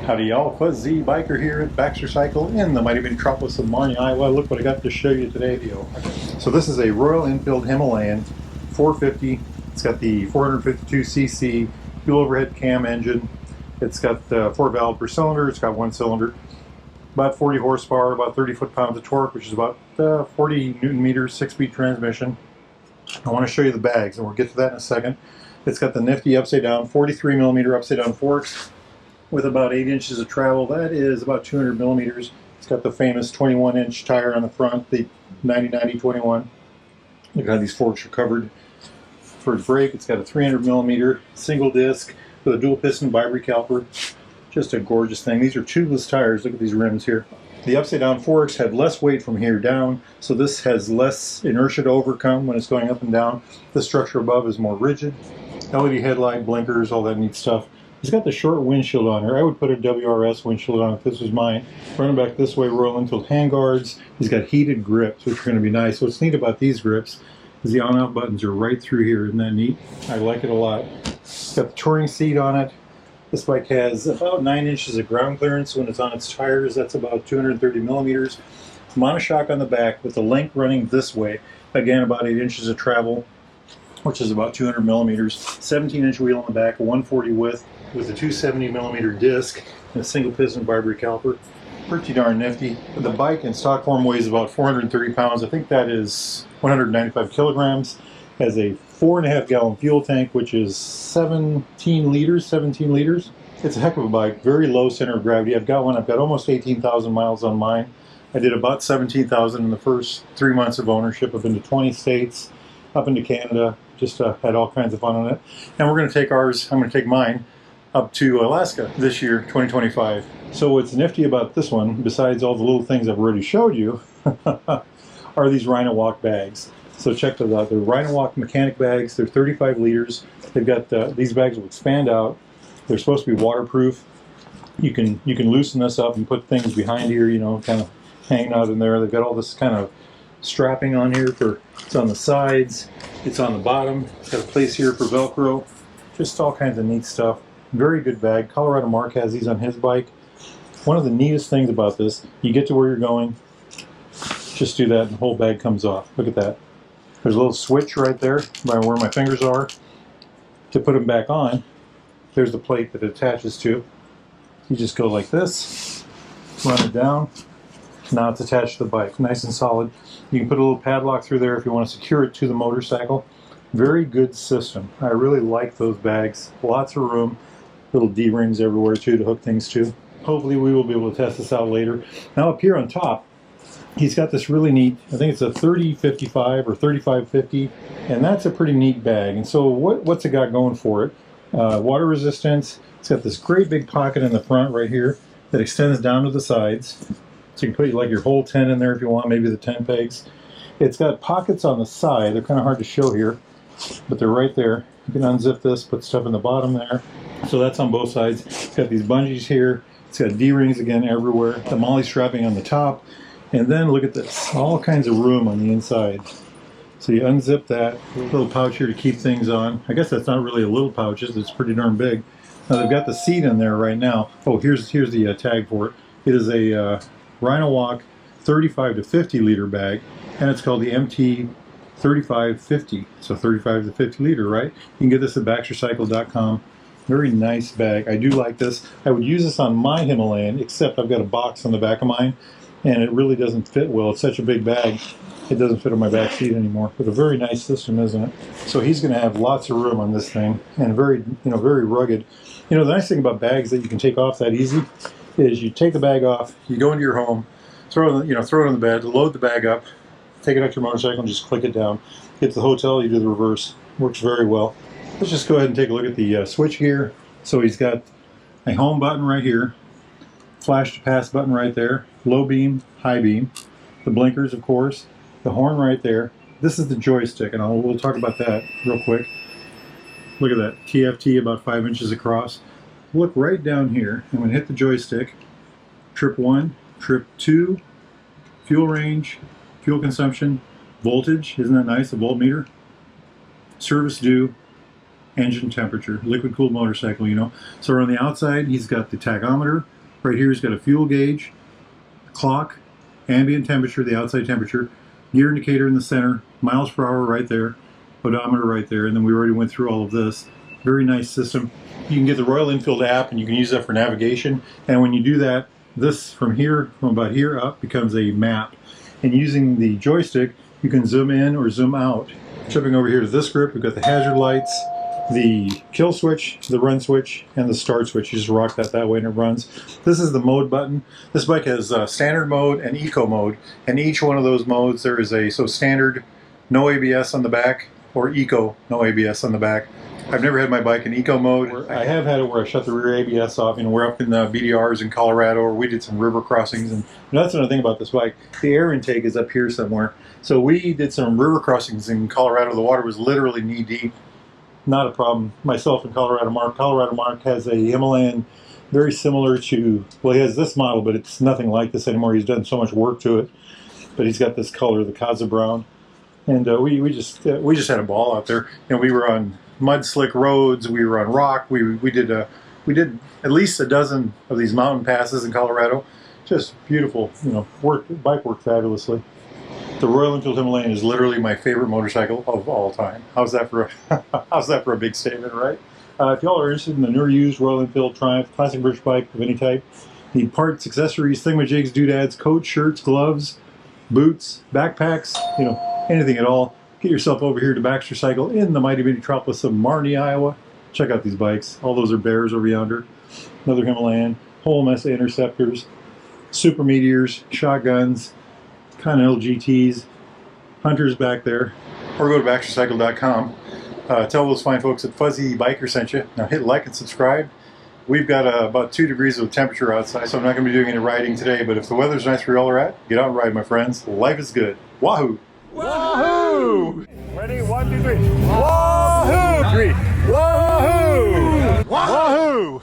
Howdy y'all, Fuzz Z Biker here at Baxter Cycle in the mighty metropolis of Marnie, Iowa. Look what I got to show you today. So this is a Royal Enfield Himalayan 450. It's got the 452cc dual overhead cam engine. It's got 4 valve per cylinder. It's got 1 cylinder. About 40 horsepower, about 30 foot-pounds of torque, which is about 40 newton meters, 6-speed transmission. I want to show you the bags, and we'll get to that in a second. It's got the nifty upside down 43 millimeter upside down forks with about 8 inches of travel. That is about 200 millimeters. It's got the famous 21-inch tire on the front, the 90-90-21. Look how these forks are covered for the brake. It's got a 300 millimeter single disc with a dual piston vibri caliper. Just a gorgeous thing. These are tubeless tires. Look at these rims here. The upside down forks have less weight from here down, so this has less inertia to overcome when it's going up and down. The structure above is more rigid. LED headlight, blinkers, all that neat stuff. It's got the short windshield on here. I would put a WRS windshield on if this was mine. Running back this way, Royal Enfield handguards. He's got heated grips, which are going to be nice. What's neat about these grips is the on-off buttons are right through here. Isn't that neat? I like it a lot. It's got the touring seat on it. This bike has about 9 inches of ground clearance when it's on its tires. That's about 230 millimeters. Monoshock on the back with the length running this way. Again, about 8 inches of travel, which is about 200 millimeters. 17-inch wheel on the back, 140 width, with a 270 millimeter disc and a single piston vibri caliper. Pretty darn nifty. The bike in stock form weighs about 430 pounds. I think that is 195 kilograms. Has a 4.5 gallon fuel tank, which is 17 liters. It's a heck of a bike. Very low center of gravity. I've got one. I've got almost 18,000 miles on mine. I did about 17,000 in the first 3 months of ownership. I've been to 20 states, up into Canada. Just had all kinds of fun on it. And we're going to take ours, I'm going to take mine, up to Alaska this year, 2025. So what's nifty about this one, besides all the little things I've already showed you, are these Rhino Walk bags. So check those out. They're Rhino Walk mechanic bags. They're 35 liters. They've got these bags will expand out. They're supposed to be waterproof. You can loosen this up and put things behind here, you know, kind of hanging out in there. They've got all this kind of strapping on here for, it's on the sides, it's on the bottom. It's got a place here for Velcro. Just all kinds of neat stuff. Very good bag. Colorado Mark has these on his bike. One of the neatest things about this, you get to where you're going, just do that and the whole bag comes off. Look at that. There's a little switch right there by where my fingers are to put them back on. There's the plate that it attaches to. You just go like this, run it down. Now it's attached to the bike, nice and solid. You can put a little padlock through there if you want to secure it to the motorcycle. Very good system. I really like those bags. Lots of room. Little D-rings everywhere too to hook things to. Hopefully we will be able to test this out later. Now up here on top, he's got this really neat, I think it's a 3055 or 3550, and that's a pretty neat bag. And so what's it got going for it? Water resistance. It's got this great big pocket in the front right here that extends down to the sides. So you can put like your whole tent in there if you want, maybe the tent pegs. It's got pockets on the side. They're kind of hard to show here, but they're right there. You can unzip this, put stuff in the bottom there. So that's on both sides. It's got these bungees here. It's got D-rings again everywhere. The molly strapping on the top. And then look at this. All kinds of room on the inside. So you unzip that. Little pouch here to keep things on. I guess that's not really a little pouch. It's pretty darn big. Now they've got the seat in there right now. Oh, here's the tag for it. It is a Rhino Walk 35 to 50 liter bag. And it's called the MT 3550. So 35 to 50 liter, right? You can get this at baxtercycle.com. Very nice bag. I do like this. I would use this on my Himalayan, except I've got a box on the back of mine, and it really doesn't fit well. It's such a big bag, it doesn't fit on my back seat anymore. But a very nice system, isn't it? So he's going to have lots of room on this thing, and very, very rugged. You know, the nice thing about bags that you can take off that easy is you take the bag off, you go into your home, throw it on the bed, load the bag up, take it out to your motorcycle, and just click it down. Get to the hotel, you do the reverse. Works very well. Let's just go ahead and take a look at the switch gear. So he's got a home button right here, flash to pass button right there, low beam, high beam, the blinkers of course, the horn right there. This is the joystick, and we'll talk about that real quick. Look at that, TFT about 5 inches across. Look right down here, I'm going to hit the joystick. Trip 1, trip 2, fuel range, fuel consumption, voltage, isn't that nice, the voltmeter, service due, engine temperature, liquid cooled motorcycle, you know. So on the outside, he's got the tachometer. Right here, he's got a fuel gauge, clock, ambient temperature, the outside temperature, gear indicator in the center, miles per hour right there, odometer right there, and then we already went through all of this. Very nice system. You can get the Royal Enfield app and you can use that for navigation. And when you do that, this from here, from about here up, becomes a map. And using the joystick, you can zoom in or zoom out. Jumping over here to this grip, we've got the hazard lights, the kill switch, the run switch, and the start switch. You just rock that way and it runs. This is the mode button. This bike has standard mode and eco mode. And each one of those modes, there is so standard, no ABS on the back, or eco, no ABS on the back. I've never had my bike in eco mode. I have had it where I shut the rear ABS off. You know, we're up in the BDRs in Colorado, or we did some river crossings, and that's another thing about this bike. The air intake is up here somewhere. So we did some river crossings in Colorado. The water was literally knee deep. Not a problem. Myself and Colorado Mark has a Himalayan very similar to, well, he has this model, but it's nothing like this anymore. He's done so much work to it. But he's got this color, the Kaza brown. And we just had a ball out there, and we were on mud slick roads. We were on rock. We did at least a dozen of these mountain passes in Colorado. Just beautiful, you know. Bike worked fabulously. The Royal Enfield Himalayan is literally my favorite motorcycle of all time. How's that for a big statement, right? If y'all are interested in the newer used Royal Enfield Triumph classic British bike of any type, need parts, accessories, thingamajigs, doodads, coats, shirts, gloves, boots, backpacks, you know, anything at all, get yourself over here to Baxter Cycle in the mighty metropolis of Marnie, Iowa. Check out these bikes. All those are bears over yonder. Another Himalayan, whole mess of interceptors, super meteors, shotguns, Continental GTs, Hunters back there. Or go to BaxterCycle.com. Tell those fine folks at Fuzzy Biker sent you. Now hit like and subscribe. We've got about 2 degrees of temperature outside, so I'm not going to be doing any riding today, but if the weather's nice where y'all are at, get out and ride, my friends. Life is good. Wahoo! Wahoo! Ready? 1, 2, 3. Wahoo! 3. Wahoo! Wahoo!